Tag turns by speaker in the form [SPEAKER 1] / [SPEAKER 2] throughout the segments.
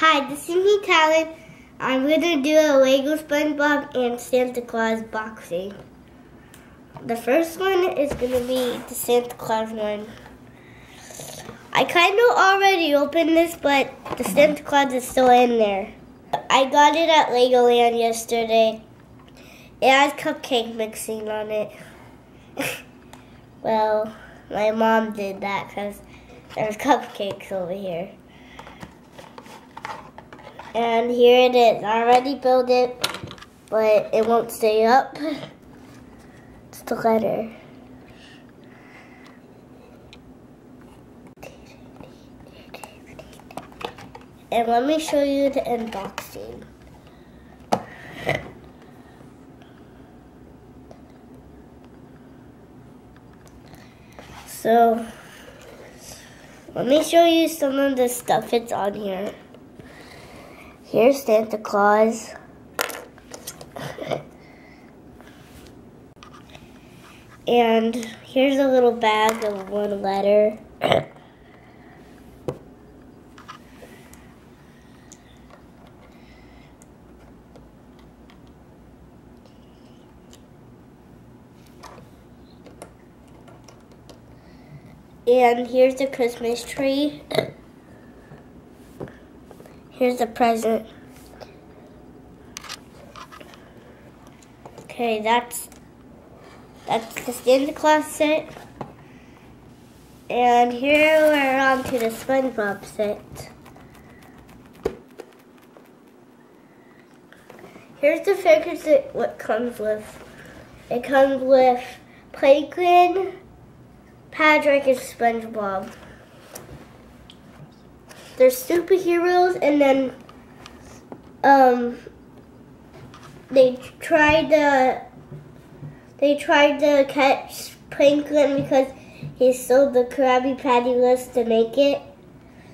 [SPEAKER 1] Hi, this is me, Talon. I'm going to do a Lego SpongeBob and Santa Claus boxing. The first one is going to be the Santa Claus one. I kind of already opened this, but the Santa Claus is still in there. I got it at Legoland yesterday. It has cupcake mixing on it. Well, my mom did that because there's cupcakes over here. And here it is. I already built it, but it won't stay up. It's the letter. And let me show you the unboxing. So, let me show you some of the stuff that's on here. Here's Santa Claus. And here's a little bag of one letter. And here's the Christmas tree. Here's the present. Okay, that's the Santa Claus set. And here we're on to the SpongeBob set. Here's the figures that what comes with. It comes with Plankton, Patrick, and SpongeBob. They're superheroes, and then they tried to catch Plankton because he stole the Krabby Patty list to make it.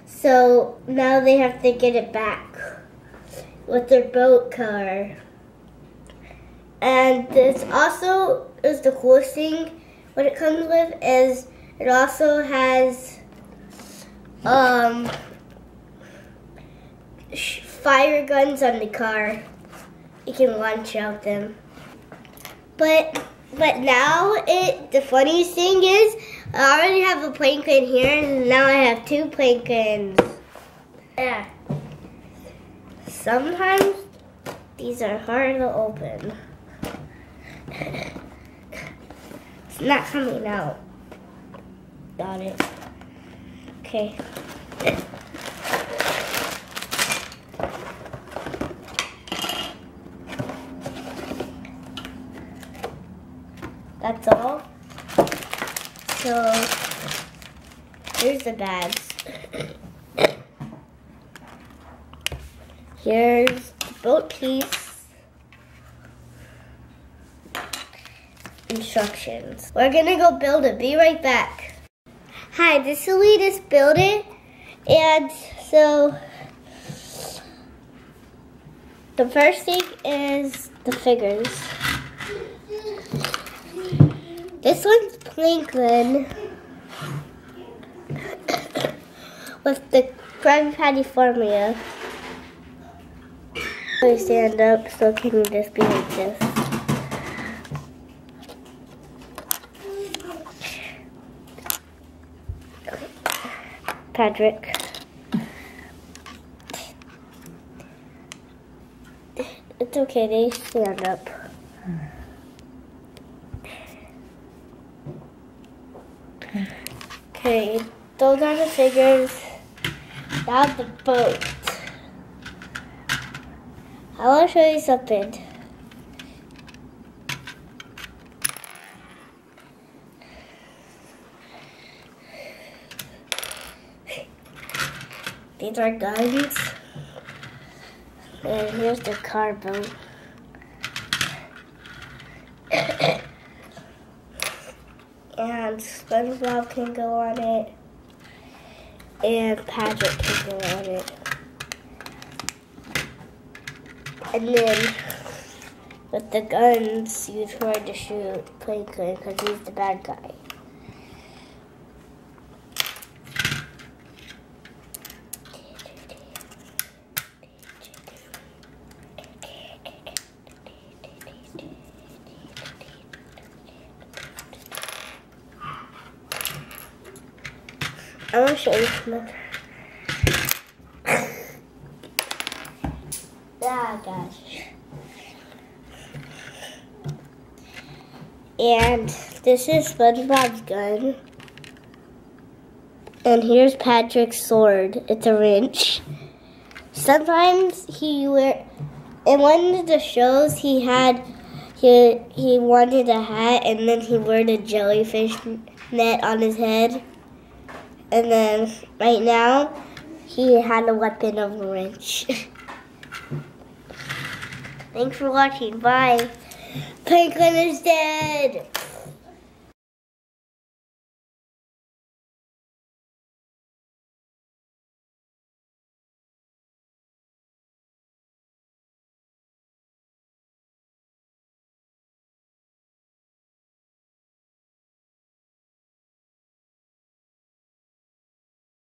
[SPEAKER 1] So now they have to get it back with their boat car. And this also is the coolest thing. What it comes with is it also has fire guns on the car. You can launch out them. But now the funniest thing is I already have a Plankton here, and now I have two Planktons. Yeah. Sometimes these are hard to open. It's not coming out. Got it. Okay. That's all. So here's the bags. Here's the boat piece. Instructions. We're gonna go build it. Be right back. Hi, this is Elise build it. And so the first thing is the figures. This one's Plankton with the Krabby Patty formula. I stand up, so can you just be like this? Patrick. It's okay, they stand up. Okay, those are the figures. Now the boat. I want to show you something. These are guns. And here's the car boat. And SpongeBob can go on it. And Patrick can go on it. And then with the guns, you try to shoot Plankton because he's the bad guy. I want to show you another. Ah, gosh. And this is SpongeBob's gun. And here's Patrick's sword. It's a wrench. Sometimes in one of the shows he wanted a hat, and then he wore a jellyfish net on his head. And then right now he had a weapon of a wrench. Thanks for watching. Bye. Penguin is dead.